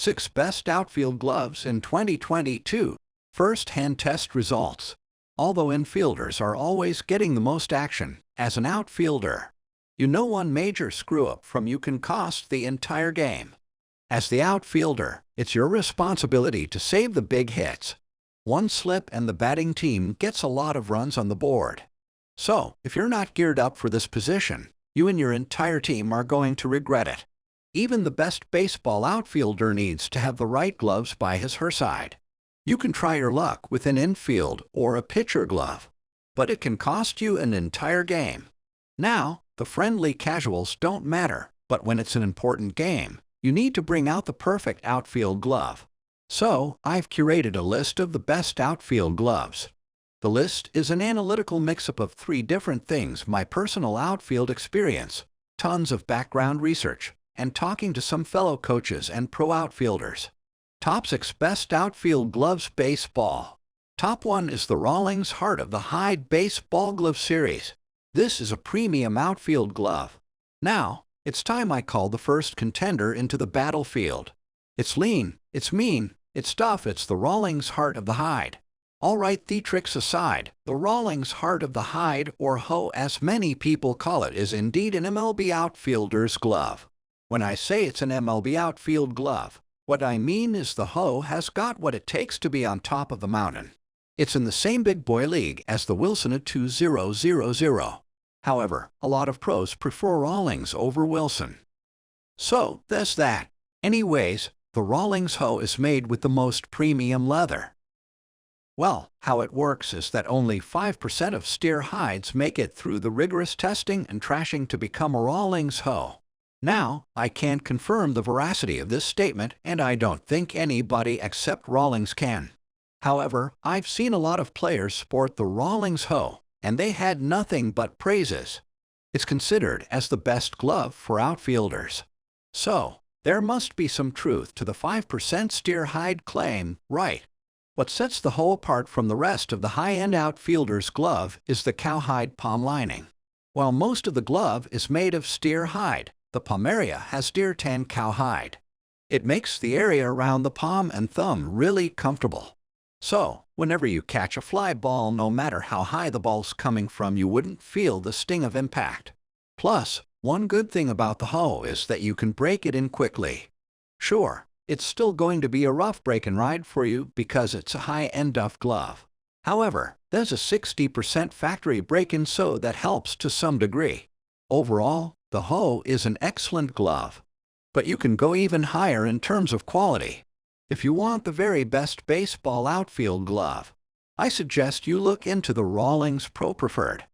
6 Best Outfield Gloves in 2022. First-hand test results. Although infielders are always getting the most action, as an outfielder, you know one major screw-up from you can cost the entire game. As the outfielder, it's your responsibility to save the big hits. One slip and the batting team gets a lot of runs on the board. So, if you're not geared up for this position, you and your entire team are going to regret it. Even the best baseball outfielder needs to have the right gloves by his or her side. You can try your luck with an infield or a pitcher glove, but it can cost you an entire game. Now, the friendly casuals don't matter, but when it's an important game, you need to bring out the perfect outfield glove. So, I've curated a list of the best outfield gloves. The list is an analytical mix-up of 3 different things: my personal outfield experience, tons of background research, and talking to some fellow coaches and pro outfielders. Top 6 Best Outfield Gloves Baseball. Top 1 is the Rawlings Heart of the Hide Baseball Glove Series. This is a premium outfield glove. Now, it's time I call the first contender into the battlefield. It's lean, it's mean, it's tough, it's the Rawlings Heart of the Hide. Alright, the tricks aside, the Rawlings Heart of the Hide, or HO as many people call it, is indeed an MLB outfielder's glove. When I say it's an MLB outfield glove, what I mean is the HO has got what it takes to be on top of the mountain. It's in the same big boy league as the Wilson at 2000. However, a lot of pros prefer Rawlings over Wilson. So, there's that. Anyways, the Rawlings HO is made with the most premium leather. Well, how it works is that only 5% of steer hides make it through the rigorous testing and trashing to become a Rawlings HO. Now, I can't confirm the veracity of this statement, and I don't think anybody except Rawlings can. However, I've seen a lot of players sport the Rawlings HO, and they had nothing but praises. It's considered as the best glove for outfielders. So, there must be some truth to the 5% steer hide claim, right? What sets the HO apart from the rest of the high-end outfielder's glove is the cowhide palm lining. While most of the glove is made of steer hide, the palm area has deer tan cowhide. It makes the area around the palm and thumb really comfortable. So, whenever you catch a fly ball, no matter how high the ball's coming from, you wouldn't feel the sting of impact. Plus, one good thing about the HO is that you can break it in quickly. Sure, it's still going to be a rough break-in ride for you because it's a high-end duff glove. However, there's a 60% factory break-in, so that helps to some degree. Overall, the HO is an excellent glove. But you can go even higher in terms of quality. If you want the very best baseball outfield glove, I suggest you look into the Rawlings Pro Preferred.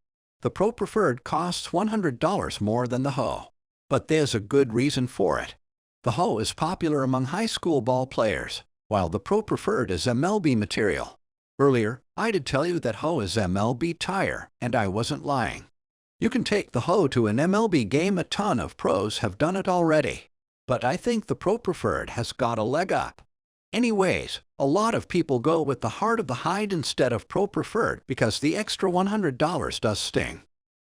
The Pro Preferred costs $100 more than the HO. But there's a good reason for it. The HO is popular among high school ball players, while the Pro Preferred is MLB material. Earlier, I did tell you that HO is MLB tire, and I wasn't lying. You can take the HO to an MLB game. A ton of pros have done it already. But I think the Pro Preferred has got a leg up. Anyways, a lot of people go with the Heart of the Hide instead of Pro Preferred because the extra $100 does sting.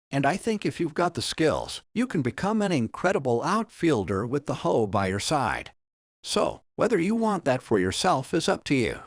And I think if you've got the skills, you can become an incredible outfielder with the HO by your side. So, whether you want that for yourself is up to you.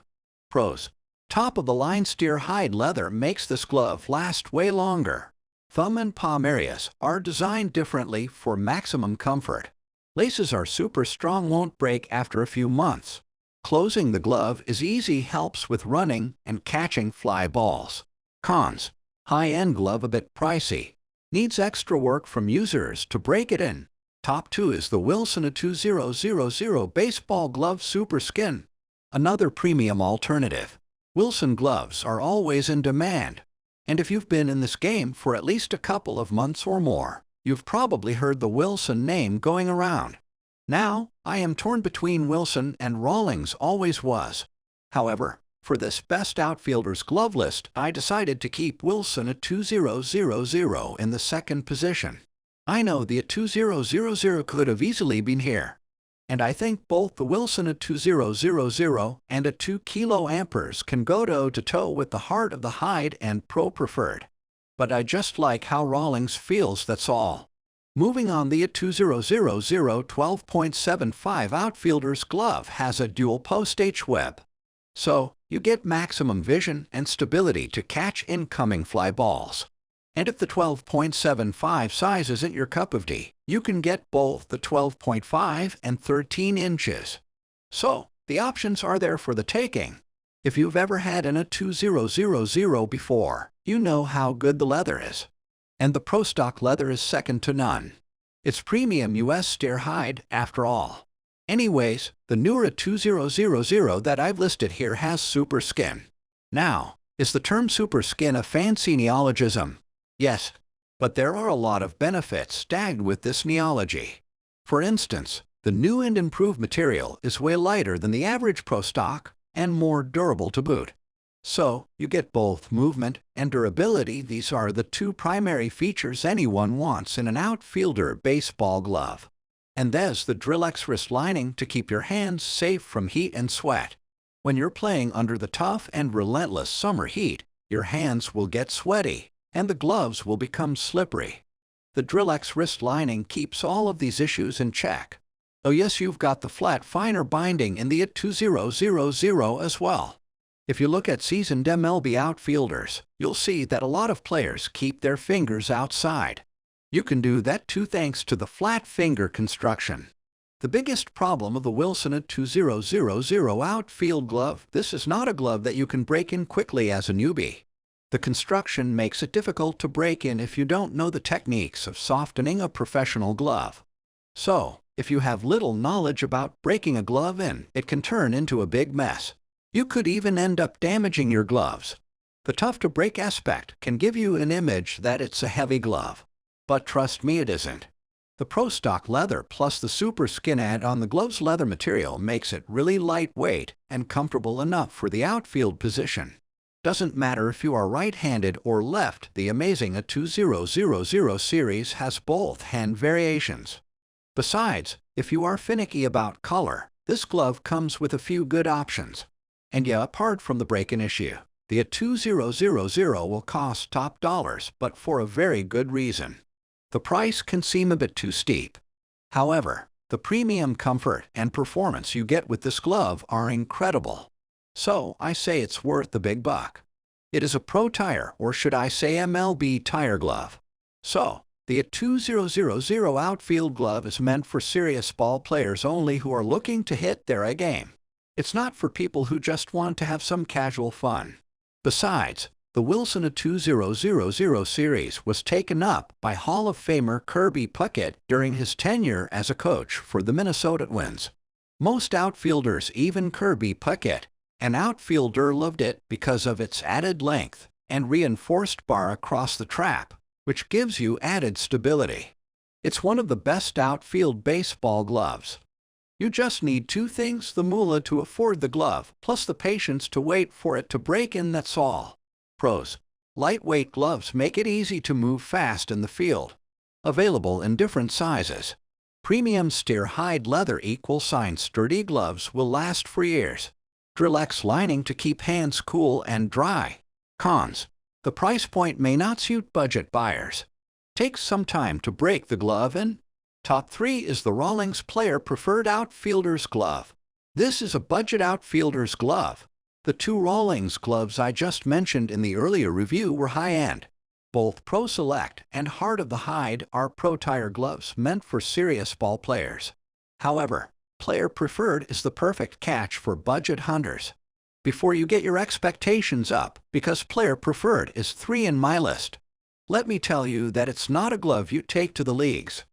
Pros. Top-of-the-line steer hide leather makes this glove last way longer. Thumb and palm areas are designed differently for maximum comfort. Laces are super strong, won't break after a few months. Closing the glove is easy, helps with running and catching fly balls. Cons. High-end glove a bit pricey. Needs extra work from users to break it in. Top 2 is the Wilson at 2000 Baseball Glove Super Skin. Another premium alternative. Wilson gloves are always in demand. And if you've been in this game for at least a couple of months or more, you've probably heard the Wilson name going around. Now, I am torn between Wilson and Rawlings, always was. However, for this best outfielder's glove list, I decided to keep Wilson at 2000 in the second position. I know the at 2000 could have easily been here. And I think both the Wilson at 2000 and at 2 kA can go toe-to-toe with the Heart of the Hide and Pro Preferred. But I just like how Rawlings feels, that's all. Moving on, the 2000 12.75 Outfielder's Glove has a dual post H-web. So, you get maximum vision and stability to catch incoming fly balls. And if the 12.75 size isn't your cup of tea, you can get both the 12.5 and 13 inches. So, the options are there for the taking. If you've ever had an 2000 before, you know how good the leather is. And the Pro Stock leather is second to none. It's premium US steer hide, after all. Anyways, the newer 2000 that I've listed here has super skin. Now, is the term super skin a fancy neologism? Yes, but there are a lot of benefits tagged with this neology. For instance, the new and improved material is way lighter than the average Pro Stock and more durable to boot. So, you get both movement and durability. These are the two primary features anyone wants in an outfielder baseball glove. And there's the Drill-X wrist lining to keep your hands safe from heat and sweat. When you're playing under the tough and relentless summer heat, your hands will get sweaty, and the gloves will become slippery. The Drill-X wrist lining keeps all of these issues in check. Oh yes, you've got the flat, finer binding in the 2000 as well. If you look at seasoned MLB outfielders, you'll see that a lot of players keep their fingers outside. You can do that too thanks to the flat finger construction. The biggest problem of the Wilson 2000 outfield glove: this is not a glove that you can break in quickly as a newbie. The construction makes it difficult to break in if you don't know the techniques of softening a professional glove. So, if you have little knowledge about breaking a glove in, it can turn into a big mess. You could even end up damaging your gloves. The tough-to-break aspect can give you an image that it's a heavy glove. But trust me, it isn't. The Pro Stock leather plus the super skin add on the glove's leather material makes it really lightweight and comfortable enough for the outfield position. Doesn't matter if you are right-handed or left, the amazing 2000 series has both hand variations. Besides, if you are finicky about color, this glove comes with a few good options. And yeah, apart from the break-in issue, the 2000 will cost top dollars, but for a very good reason. The price can seem a bit too steep. However, the premium comfort and performance you get with this glove are incredible. So, I say it's worth the big buck. It is a pro tire, or should I say MLB tire glove. So, the 2000 outfield glove is meant for serious ball players only who are looking to hit their A game. It's not for people who just want to have some casual fun. Besides, the Wilson 2000 series was taken up by Hall of Famer Kirby Puckett during his tenure as a coach for the Minnesota Twins. Most outfielders, even Kirby Puckett, an outfielder, loved it because of its added length and reinforced bar across the trap, which gives you added stability. It's one of the best outfield baseball gloves. You just need two things: the moolah to afford the glove, plus the patience to wait for it to break in, that's all. Pros: lightweight gloves make it easy to move fast in the field. Available in different sizes. Premium steer hide leather == sturdy gloves will last for years. Drill-X lining to keep hands cool and dry. Cons: the price point may not suit budget buyers. Takes some time to break the glove in. Top 3 is the Rawlings Player Preferred Outfielder's Glove. This is a budget outfielder's glove. The two Rawlings gloves I just mentioned in the earlier review were high-end. Both Pro Select and Heart of the Hide are pro tire gloves meant for serious ball players. However, Player Preferred is the perfect catch for budget hunters. Before you get your expectations up, because Player Preferred is 3 in my list, let me tell you that it's not a glove you take to the leagues.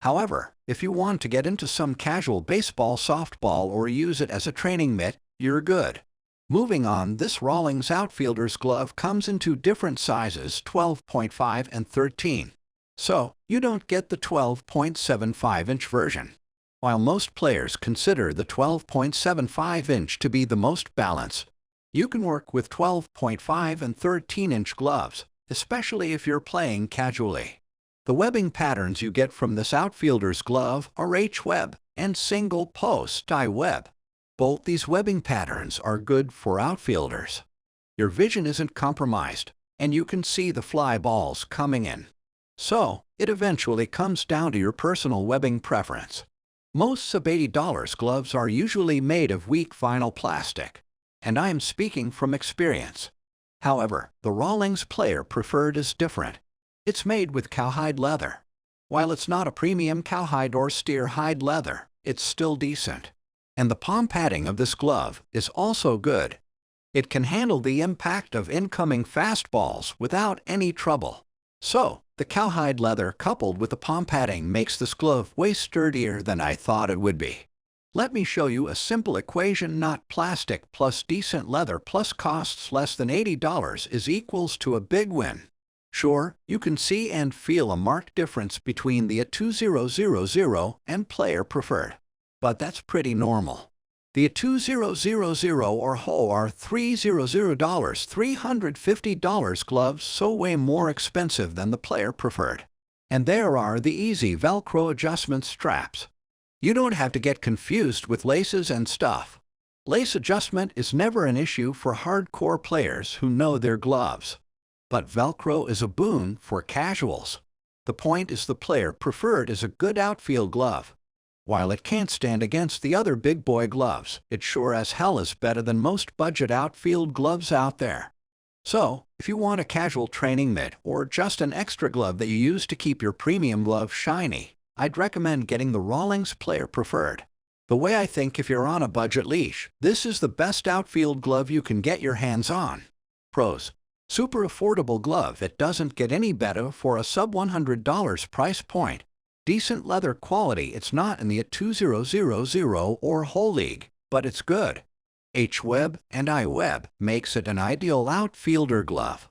However, if you want to get into some casual baseball, softball, or use it as a training mitt, you're good. Moving on, this Rawlings outfielder's glove comes in two different sizes, 12.5 and 13. So, you don't get the 12.75-inch version. While most players consider the 12.75-inch to be the most balanced, you can work with 12.5 and 13-inch gloves, especially if you're playing casually. The webbing patterns you get from this outfielder's glove are H-web and single post I-web. Both these webbing patterns are good for outfielders. Your vision isn't compromised, and you can see the fly balls coming in. So, it eventually comes down to your personal webbing preference. Most sub-$80 gloves are usually made of weak vinyl plastic, and I am speaking from experience. However, the Rawlings Player Preferred is different. It's made with cowhide leather. While it's not a premium cowhide or steer hide leather, it's still decent. And the palm padding of this glove is also good. It can handle the impact of incoming fastballs without any trouble. So, the cowhide leather coupled with the palm padding makes this glove way sturdier than I thought it would be. Let me show you a simple equation. Not plastic plus decent leather plus costs less than $80 is equals to a big win. Sure, you can see and feel a marked difference between the A2000 and Player Preferred, but that's pretty normal. The A2000 or HO are $350 gloves, so way more expensive than the Player Preferred. And there are the easy Velcro adjustment straps. You don't have to get confused with laces and stuff. Lace adjustment is never an issue for hardcore players who know their gloves. But Velcro is a boon for casuals. The point is the Player Preferred is a good outfield glove. While it can't stand against the other big boy gloves, it sure as hell is better than most budget outfield gloves out there. So, if you want a casual training mitt or just an extra glove that you use to keep your premium glove shiny, I'd recommend getting the Rawlings Player Preferred. The way I think, if you're on a budget leash, this is the best outfield glove you can get your hands on. Pros: super affordable glove. It doesn't get any better for a sub $100 price point. Decent leather quality. It's not in the A2000 or HO league, but it's good. H-Web and I-Web makes it an ideal outfielder glove.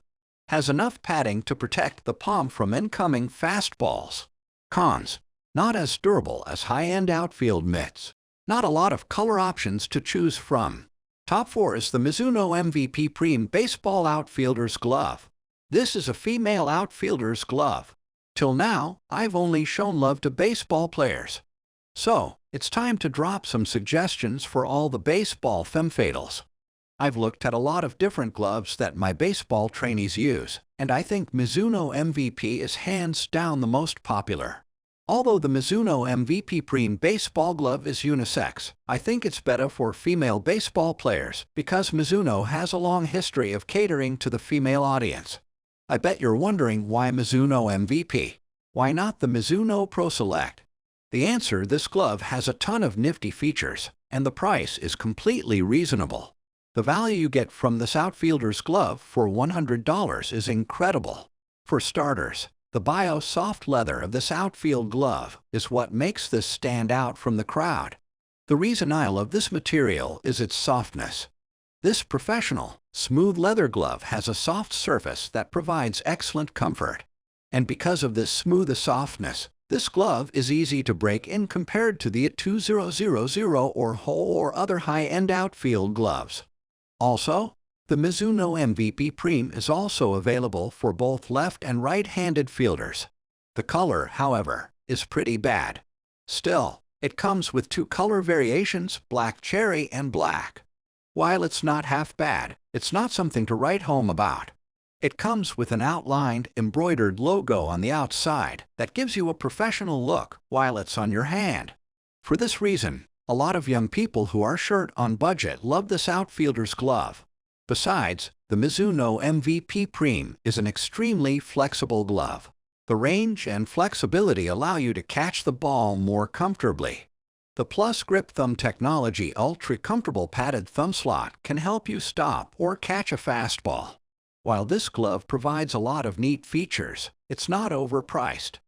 Has enough padding to protect the palm from incoming fastballs. Cons: not as durable as high-end outfield mitts. Not a lot of color options to choose from. Top 4 is the Mizuno MVP Prime Baseball Outfielder's Glove. This is a female outfielder's glove. Till now, I've only shown love to baseball players. So, it's time to drop some suggestions for all the baseball femme-fatales. I've looked at a lot of different gloves that my baseball trainees use, and I think Mizuno MVP is hands down the most popular. Although the Mizuno MVP Prime Baseball Glove is unisex, I think it's better for female baseball players because Mizuno has a long history of catering to the female audience. I bet you're wondering, why Mizuno MVP? Why not the Mizuno Pro Select? The answer: this glove has a ton of nifty features, and the price is completely reasonable. The value you get from this outfielder's glove for $100 is incredible. For starters, the bio-soft leather of this outfield glove is what makes this stand out from the crowd. The reason I love this material is its softness. This professional, smooth leather glove has a soft surface that provides excellent comfort. And because of this smooth softness, this glove is easy to break in compared to the A2000 or HO or other high-end outfield gloves. Also, the Mizuno MVP Prime is also available for both left and right-handed fielders. The color, however, is pretty bad. Still, it comes with 2 color variations, black cherry and black. While it's not half bad, it's not something to write home about. It comes with an outlined, embroidered logo on the outside that gives you a professional look while it's on your hand. For this reason, a lot of young people who are short on budget love this outfielder's glove. Besides, the Mizuno MVP Prime is an extremely flexible glove. The range and flexibility allow you to catch the ball more comfortably. The Plus Grip Thumb Technology ultra-comfortable padded thumb slot can help you stop or catch a fastball. While this glove provides a lot of neat features, it's not overpriced.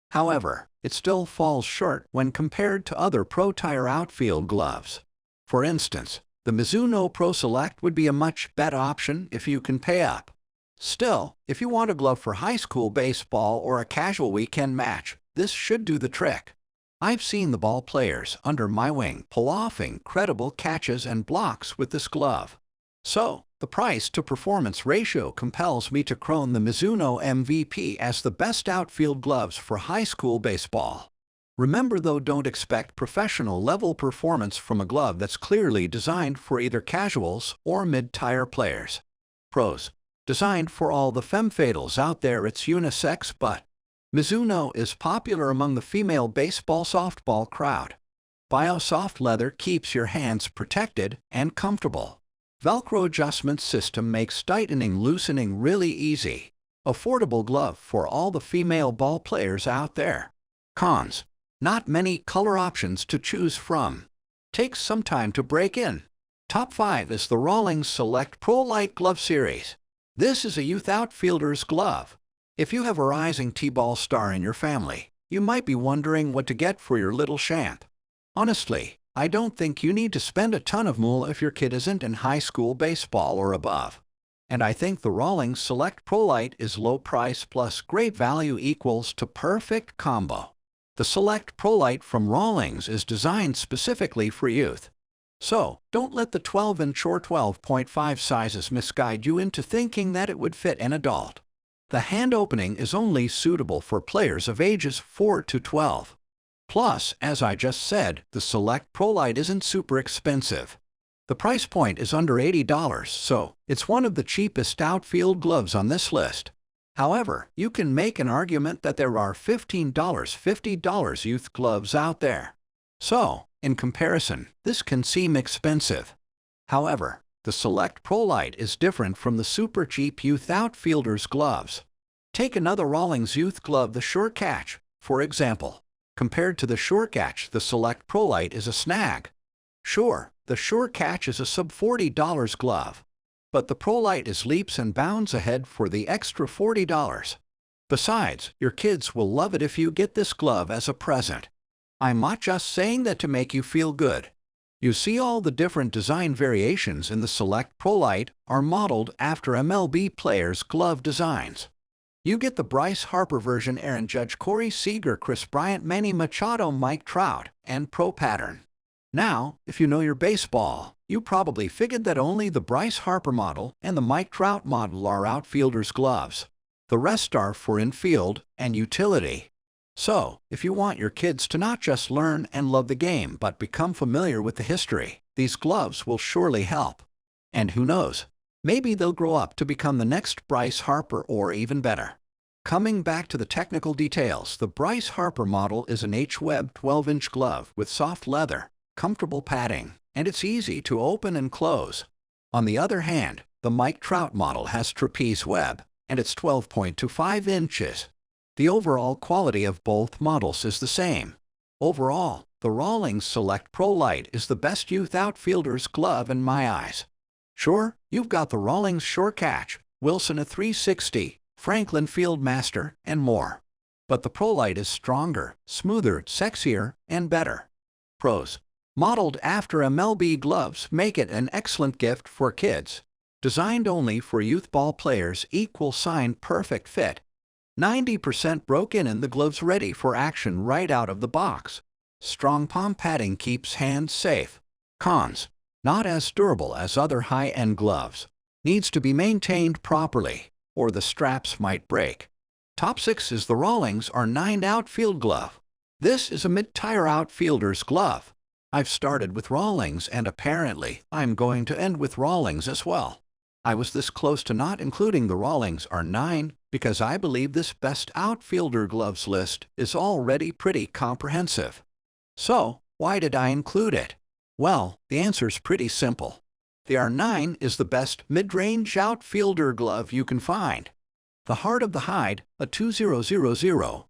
However, it still falls short when compared to other pro-tire outfield gloves. For instance, the Mizuno Pro Select would be a much better option if you can pay up. Still, if you want a glove for high school baseball or a casual weekend match, this should do the trick. I've seen the ball players under my wing pull off incredible catches and blocks with this glove. So, the price-to-performance ratio compels me to crown the Mizuno MVP as the best outfield gloves for high school baseball. Remember though, don't expect professional-level performance from a glove that's clearly designed for either casuals or mid-tire players. Pros: designed for all the femme-fatales out there. It's unisex, but Mizuno is popular among the female baseball-softball crowd. Bio-soft leather keeps your hands protected and comfortable. Velcro adjustment system makes tightening loosening really easy. Affordable glove for all the female ball players out there. Cons: not many color options to choose from. Takes some time to break in. Top 5 is the Rawlings Select Pro Light Glove Series. This is a youth outfielder's glove. If you have a rising T-ball star in your family, you might be wondering what to get for your little champ. Honestly, I don't think you need to spend a ton of moolah if your kid isn't in high school baseball or above. And I think the Rawlings Select Pro Light is low price plus great value equals to perfect combo. The Select Pro Light from Rawlings is designed specifically for youth. So, don't let the 12-inch or 12.5 sizes misguide you into thinking that it would fit an adult. The hand opening is only suitable for players of ages 4 to 12. Plus, as I just said, the Select Pro Light isn't super expensive. The price point is under $80, so it's one of the cheapest outfield gloves on this list. However, you can make an argument that there are $15, $50 youth gloves out there. So, in comparison, this can seem expensive. However, the Select Pro Light is different from the super cheap youth outfielders' gloves. Take another Rawlings youth glove, the Short Catch, for example. Compared to the Short Catch, the Select Pro Light is a snag. Sure, the Short Catch is a sub-$40 glove, but the Pro Light is leaps and bounds ahead for the extra $40. Besides, your kids will love it if you get this glove as a present. I'm not just saying that to make you feel good. You see, all the different design variations in the Select Pro Light are modeled after MLB players' glove designs. You get the Bryce Harper version, Aaron Judge, Corey Seager, Chris Bryant, Manny Machado, Mike Trout, and Pro pattern. Now, if you know your baseball, you probably figured that only the Bryce Harper model and the Mike Trout model are outfielders' gloves. The rest are for infield and utility. So, if you want your kids to not just learn and love the game but become familiar with the history, these gloves will surely help. And who knows, maybe they'll grow up to become the next Bryce Harper or even better. Coming back to the technical details, the Bryce Harper model is an H-Web 12-inch glove with soft leather, comfortable padding, and it's easy to open and close. On the other hand, the Mike Trout model has trapeze web, and it's 12.25 inches. The overall quality of both models is the same. Overall, the Rawlings Select Pro Light is the best youth outfielder's glove in my eyes. Sure, you've got the Rawlings Short Catch, Wilson a 360, Franklin Fieldmaster, and more. But the Pro Light is stronger, smoother, sexier, and better. Pros: modeled after MLB gloves make it an excellent gift for kids. Designed only for youth ball players, perfect fit. 90% broken in, the gloves ready for action right out of the box. Strong palm padding keeps hands safe. Cons: not as durable as other high-end gloves. Needs to be maintained properly, or the straps might break. Top 6 is the Rawlings R9 Outfield Glove. This is a mid-tire outfielder's glove. I've started with Rawlings and apparently I'm going to end with Rawlings as well. I was this close to not including the Rawlings R9 because I believe this best outfielder gloves list is already pretty comprehensive. So, why did I include it? Well, the answer's pretty simple. The R9 is the best mid-range outfielder glove you can find. The Heart of the Hide, a 2000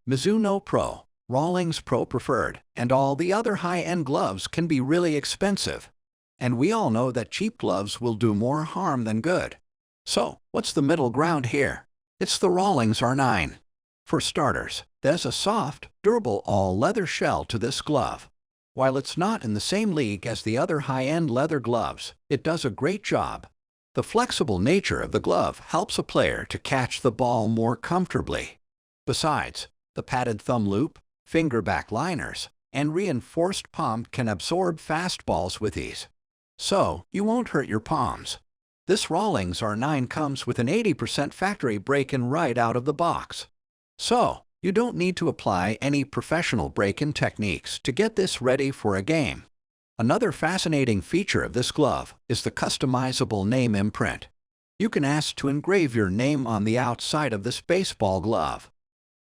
Mizuno Pro, Rawlings Pro Preferred, and all the other high-end gloves can be really expensive. And we all know that cheap gloves will do more harm than good. So, what's the middle ground here? It's the Rawlings R9. For starters, there's a soft, durable all-leather shell to this glove. While it's not in the same league as the other high-end leather gloves, it does a great job. The flexible nature of the glove helps a player to catch the ball more comfortably. Besides, the padded thumb loop, finger back liners, and reinforced palm can absorb fastballs with ease. So, you won't hurt your palms. This Rawlings R9 comes with an 80% factory break-in right out of the box. So, you don't need to apply any professional break-in techniques to get this ready for a game. Another fascinating feature of this glove is the customizable name imprint. You can ask to engrave your name on the outside of this baseball glove.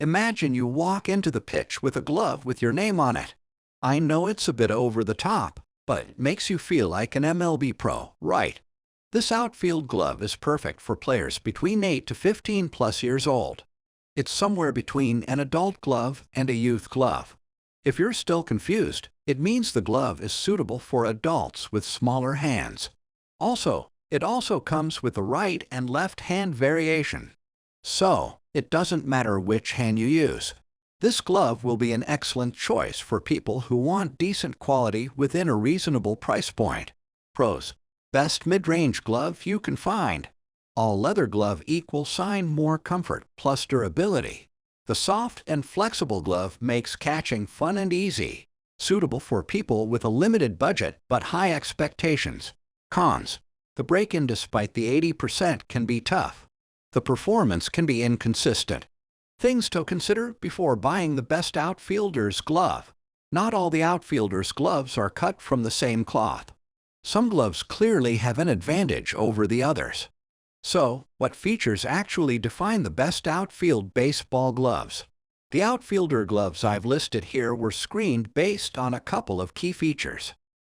Imagine you walk into the pitch with a glove with your name on it. I know it's a bit over the top, but it makes you feel like an MLB pro, right? This Outfield glove is perfect for players between 8 to 15 plus years old. It's somewhere between an adult glove and a youth glove. If you're still confused, it means the glove is suitable for adults with smaller hands. It also comes with a right and left hand variation. So, it doesn't matter which hand you use. This glove will be an excellent choice for people who want decent quality within a reasonable price point. Pros: best mid-range glove you can find. All leather glove = more comfort plus durability. The soft and flexible glove makes catching fun and easy. Suitable for people with a limited budget but high expectations. Cons: the break-in despite the 80% can be tough. The performance can be inconsistent. Things to consider before buying the best outfielder's glove. Not all the outfielder's gloves are cut from the same cloth. Some gloves clearly have an advantage over the others. So, what features actually define the best outfield baseball gloves? The outfielder gloves I've listed here were screened based on a couple of key features.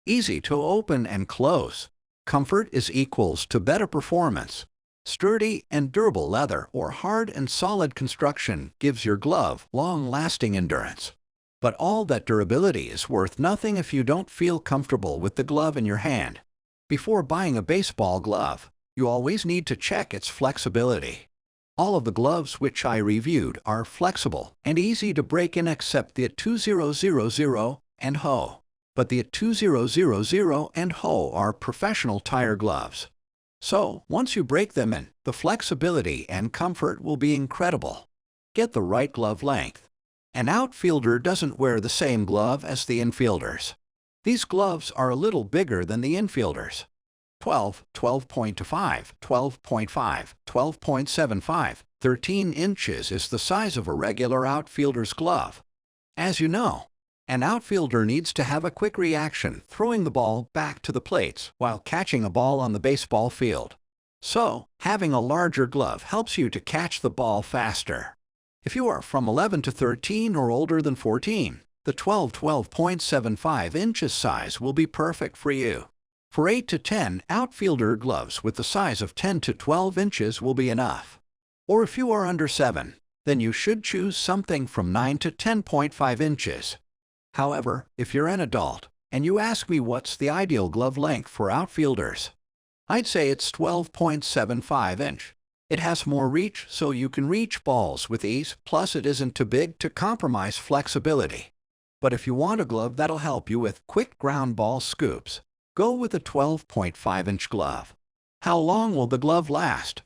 Easy to open and close. Comfort is equals to better performance. Sturdy and durable leather or hard and solid construction gives your glove long-lasting endurance. But all that durability is worth nothing if you don't feel comfortable with the glove in your hand. Before buying a baseball glove, you always need to check its flexibility. All of the gloves which I reviewed are flexible and easy to break in except the 2000 and HO. But the 2000 and HO are professional tire gloves. So, once you break them in, the flexibility and comfort will be incredible. Get the right glove length. An outfielder doesn't wear the same glove as the infielders. These gloves are a little bigger than the infielders. 12, 12.25, 12.5, 12.75, 13 inches is the size of a regular outfielder's glove. As you know, an outfielder needs to have a quick reaction throwing the ball back to the plates while catching a ball on the baseball field. So, having a larger glove helps you to catch the ball faster. If you are from 11 to 13 or older than 14, the 12.75 inches size will be perfect for you. For 8 to 10, outfielder gloves with the size of 10 to 12 inches will be enough. Or if you are under 7, then you should choose something from 9 to 10.5 inches. However, if you're an adult, and you ask me what's the ideal glove length for outfielders, I'd say it's 12.75 inch. It has more reach so you can reach balls with ease, plus it isn't too big to compromise flexibility. But if you want a glove that'll help you with quick ground ball scoops, go with a 12.5 inch glove. How long will the glove last?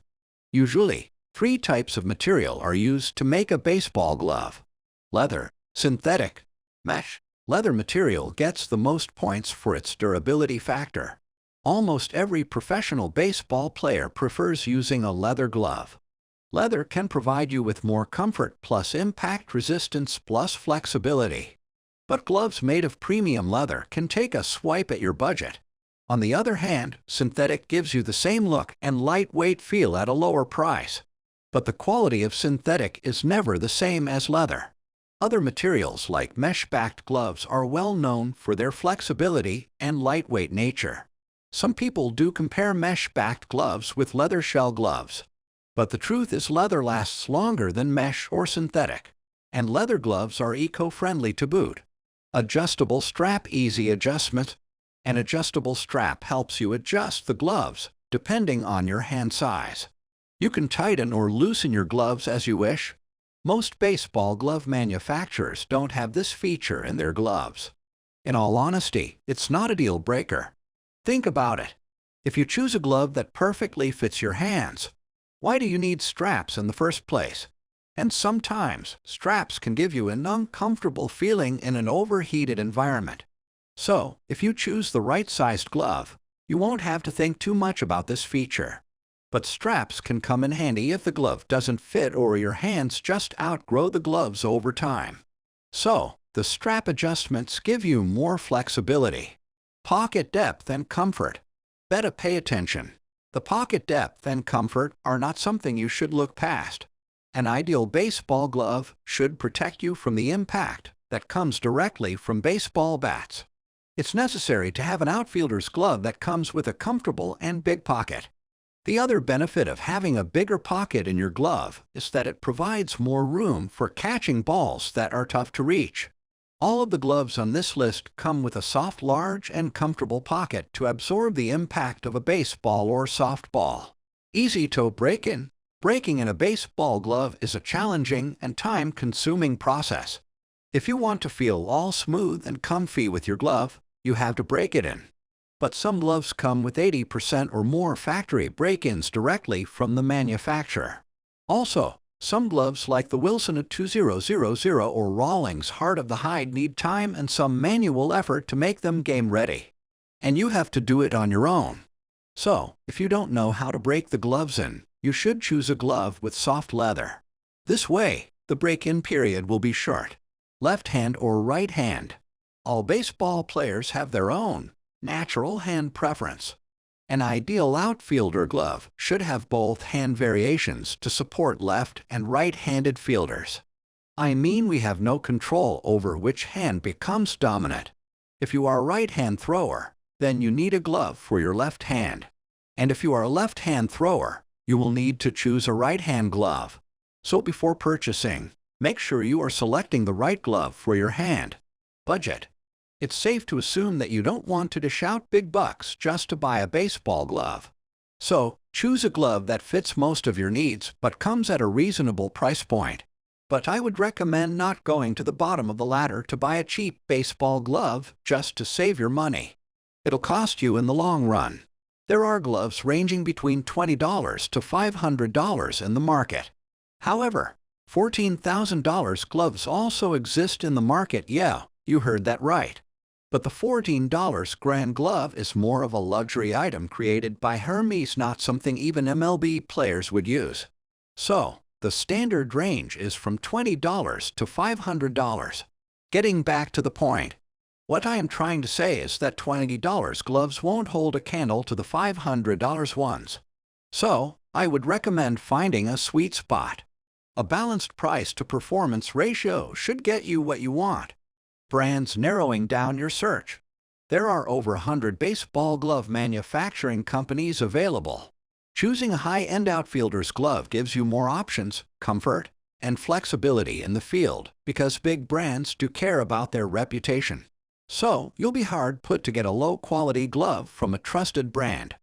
Usually, 3 types of material are used to make a baseball glove: leather, synthetic, mesh. Leather material gets the most points for its durability factor. Almost every professional baseball player prefers using a leather glove. Leather can provide you with more comfort plus impact resistance plus flexibility. But gloves made of premium leather can take a swipe at your budget. On the other hand, synthetic gives you the same look and lightweight feel at a lower price. But the quality of synthetic is never the same as leather. Other materials like mesh-backed gloves are well known for their flexibility and lightweight nature. Some people do compare mesh-backed gloves with leather shell gloves. But the truth is leather lasts longer than mesh or synthetic. And leather gloves are eco-friendly to boot. Adjustable strap. Easy adjustment. An adjustable strap helps you adjust the gloves depending on your hand size. You can tighten or loosen your gloves as you wish. Most baseball glove manufacturers don't have this feature in their gloves. In all honesty, it's not a deal breaker. Think about it. If you choose a glove that perfectly fits your hands, why do you need straps in the first place? And sometimes, straps can give you an uncomfortable feeling in an overheated environment. So, if you choose the right-sized glove, you won't have to think too much about this feature. But straps can come in handy if the glove doesn't fit or your hands just outgrow the gloves over time. So, the strap adjustments give you more flexibility. Pocket depth and comfort. Better pay attention. The pocket depth and comfort are not something you should look past. An ideal baseball glove should protect you from the impact that comes directly from baseball bats. It's necessary to have an outfielder's glove that comes with a comfortable and big pocket. The other benefit of having a bigger pocket in your glove is that it provides more room for catching balls that are tough to reach. All of the gloves on this list come with a soft, large, and comfortable pocket to absorb the impact of a baseball or softball. Easy to break in. Breaking in a baseball glove is a challenging and time-consuming process. If you want to feel all smooth and comfy with your glove, you have to break it in. But some gloves come with 80% or more factory break-ins directly from the manufacturer. Also, some gloves like the Wilson 2000 or Rawlings Heart of the Hide need time and some manual effort to make them game-ready. And you have to do it on your own. So, if you don't know how to break the gloves in, you should choose a glove with soft leather. This way, the break-in period will be short. Left hand or right hand. All baseball players have their own natural hand preference. An ideal outfielder glove should have both hand variations to support left and right-handed fielders. I mean, we have no control over which hand becomes dominant. If you are a right-hand thrower, then you need a glove for your left hand. And if you are a left-hand thrower, you will need to choose a right-hand glove. So before purchasing, make sure you are selecting the right glove for your hand. Budget. It's safe to assume that you don't want to dish out big bucks just to buy a baseball glove. So, choose a glove that fits most of your needs but comes at a reasonable price point. But I would recommend not going to the bottom of the ladder to buy a cheap baseball glove just to save your money. It'll cost you in the long run. There are gloves ranging between $20 to $500 in the market. However, $14,000 gloves also exist in the market. Yeah, you heard that right. But the $14 grand glove is more of a luxury item created by Hermes, not something even MLB players would use. So, the standard range is from $20 to $500. Getting back to the point, what I am trying to say is that $20 gloves won't hold a candle to the $500 ones. So, I would recommend finding a sweet spot. A balanced price-to-performance ratio should get you what you want. Brands. Narrowing down your search. There are over 100 baseball glove manufacturing companies available. Choosing a high-end outfielder's glove gives you more options, comfort, and flexibility in the field because big brands do care about their reputation. So, you'll be hard put to get a low-quality glove from a trusted brand.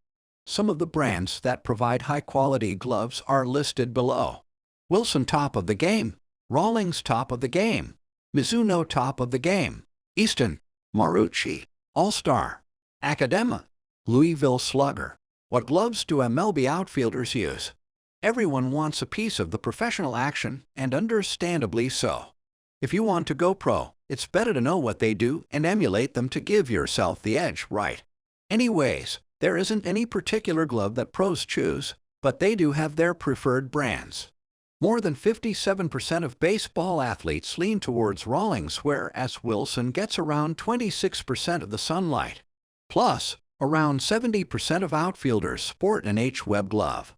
Some of the brands that provide high-quality gloves are listed below. Wilson, top of the game. Rawlings, top of the game. Mizuno, top of the game. Easton, Marucci, All-Star, Academa, Louisville Slugger. What gloves do MLB outfielders use? Everyone wants a piece of the professional action, and understandably so. If you want to go pro, it's better to know what they do and emulate them to give yourself the edge, right? Anyways, there isn't any particular glove that pros choose, but they do have their preferred brands. More than 57% of baseball athletes lean towards Rawlings, whereas Wilson gets around 26% of the sunlight. Plus, around 70% of outfielders sport an H-Web glove.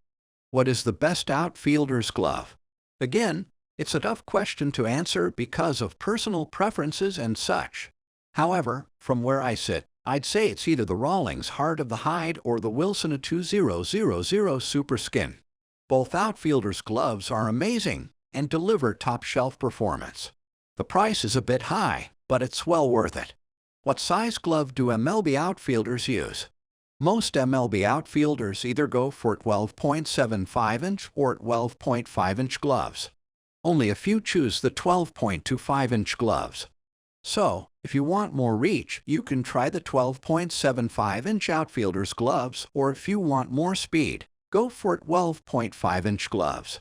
What is the best outfielder's glove? Again, it's a tough question to answer because of personal preferences and such. However, from where I sit, I'd say it's either the Rawlings Heart of the Hide or the Wilson 2000 Super Skin. Both outfielders' gloves are amazing and deliver top-shelf performance. The price is a bit high, but it's well worth it. What size glove do MLB outfielders use? Most MLB outfielders either go for 12.75-inch or 12.5-inch gloves. Only a few choose the 12.25-inch gloves. So, if you want more reach, you can try the 12.75-inch outfielder's gloves, or if you want more speed, go for 12.5-inch gloves.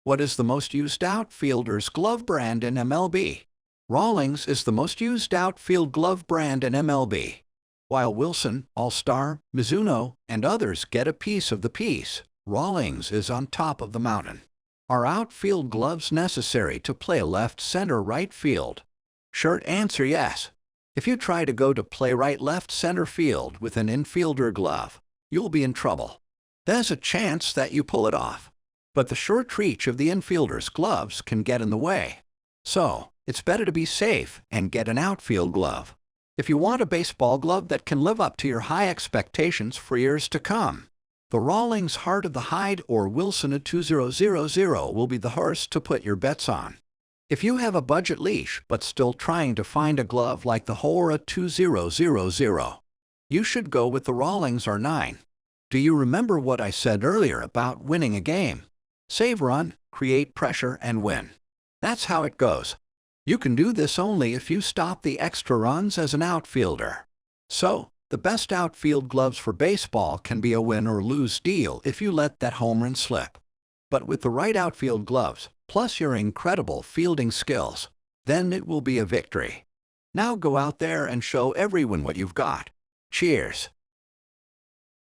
What is the most used outfielder's glove brand in MLB? Rawlings is the most used outfield glove brand in MLB. While Wilson, All-Star, Mizuno, and others get a piece of the piece, Rawlings is on top of the mountain. Are outfield gloves necessary to play left, center, right field? Short answer, yes. If you try to go to play right, left, center field with an infielder glove, you'll be in trouble. There's a chance that you pull it off. But the short reach of the infielder's gloves can get in the way. So, it's better to be safe and get an outfield glove. If you want a baseball glove that can live up to your high expectations for years to come, the Rawlings Heart of the Hyde or Wilson A2000 will be the horse to put your bets on. If you have a budget leash but still trying to find a glove like the Hora 2000, you should go with the Rawlings R9. Do you remember what I said earlier about winning a game? Save run, create pressure, and win. That's how it goes. You can do this only if you stop the extra runs as an outfielder. So, the best outfield gloves for baseball can be a win or lose deal if you let that home run slip. But with the right outfield gloves, plus your incredible fielding skills, then it will be a victory. Now go out there and show everyone what you've got. Cheers!